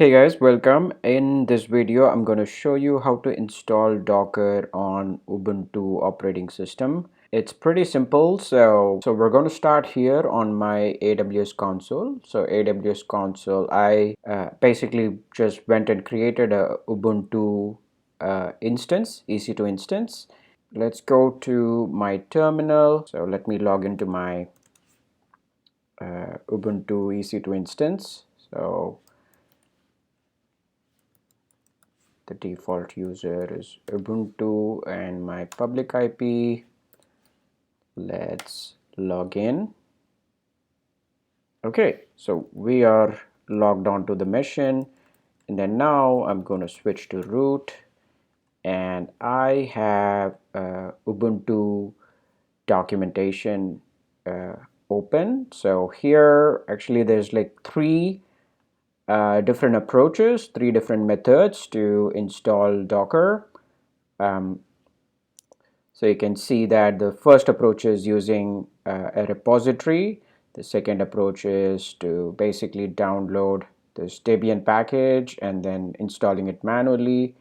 Hey guys, welcome. In this video, I'm going to show you how to install Docker on Ubuntu operating system. It's pretty simple. So we're going to start here on my AWS console. So AWS console, I basically just went and created a Ubuntu instance, EC2 instance. Let's go to my terminal. So let me log into my Ubuntu EC2 instance. So the default user is Ubuntu and my public IP. Let's log in. Okay, so we are logged onto the machine, and then now I'm going to switch to root, and I have Ubuntu documentation open. So here actually there's like three different approaches, three different methods to install Docker. Um, So you can see that the first approach is using a repository. The second approach is to basically download this Debian package and then installing it manually.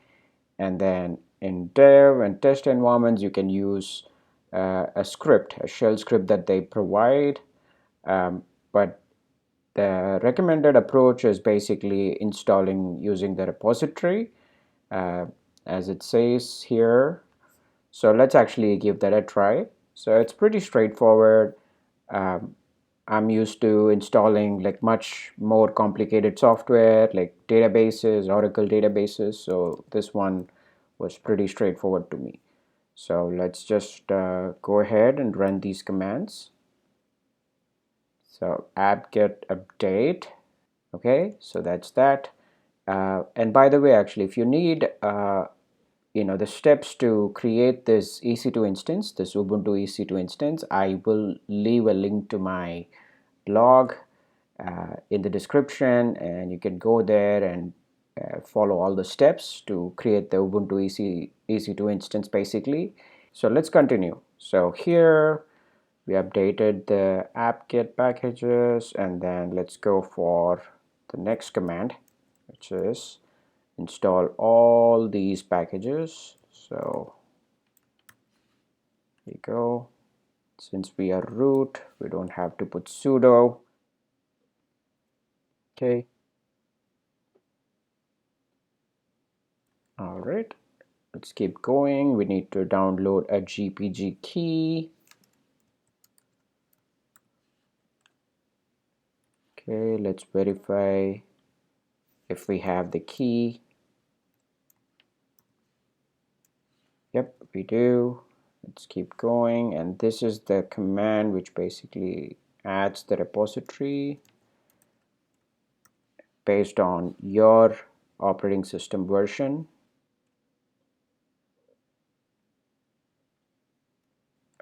And then in dev and test environments, you can use a script, a shell script that they provide. But the recommended approach is basically installing using the repository, uh, as it says here. So let's actually give that a try. So it's pretty straightforward. Um, I'm used to installing like much more complicated software like databases, Oracle databases. So this one was pretty straightforward to me. So let's just go ahead and run these commands. So apt-get update. Okay, so that's that. And by the way, actually, if you need the steps to create this EC2 instance, this Ubuntu EC2 instance, I will leave a link to my blog in the description, and you can go there and follow all the steps to create the Ubuntu EC2 instance basically. So let's continue. So here we updated the apt-get packages, and then let's go for the next command, which is install all these packages. So here you go. Since we are root, we don't have to put sudo. Okay. All right. Let's keep going. We need to download a GPG key. Okay, let's verify if we have the key. Yep, we do. Let's keep going, and this is the command which basically adds the repository based on your operating system version.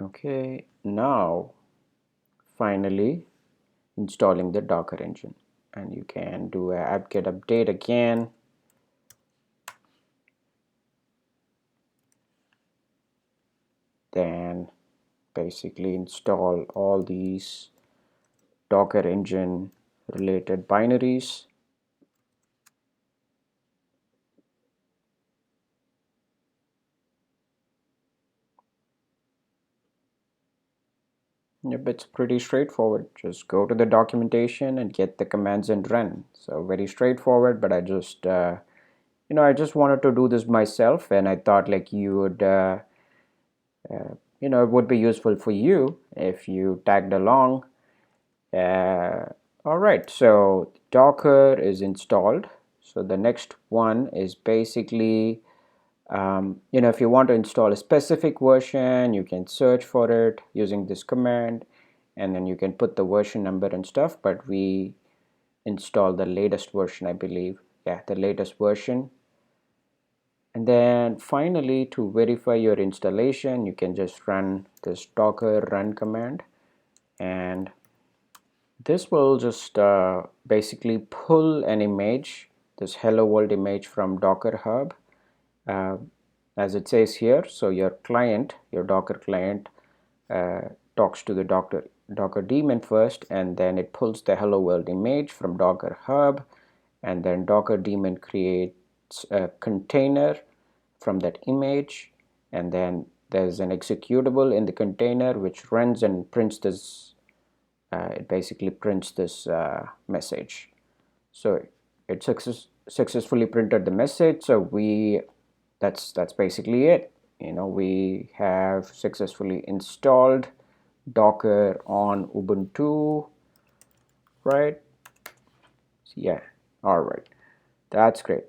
Okay, now finally installing the Docker engine, and you can do a apt-get update again. Then basically install all these Docker engine related binaries. Yep, it's pretty straightforward. Just go to the documentation and get the commands and run. So very straightforward, but I just I just wanted to do this myself, and I thought like you would it would be useful for you if you tagged along. All right, so Docker is installed. So the next one is basically, if you want to install a specific version, you can search for it using this command, and then you can put the version number and stuff. But we install the latest version, I believe. Yeah, the latest version. And then finally, to verify your installation, you can just run this docker run command, and this will just basically pull an image, this hello world image from Docker Hub, uh, as it says here. So your client, your Docker client, talks to the Docker daemon first, and then it pulls the hello world image from Docker Hub, and then Docker daemon creates a container from that image, and then there's an executable in the container which runs and prints this. It basically prints this message. So it successfully printed the message. So that's basically it. We have successfully installed Docker on Ubuntu, right? Yeah. All right. That's great.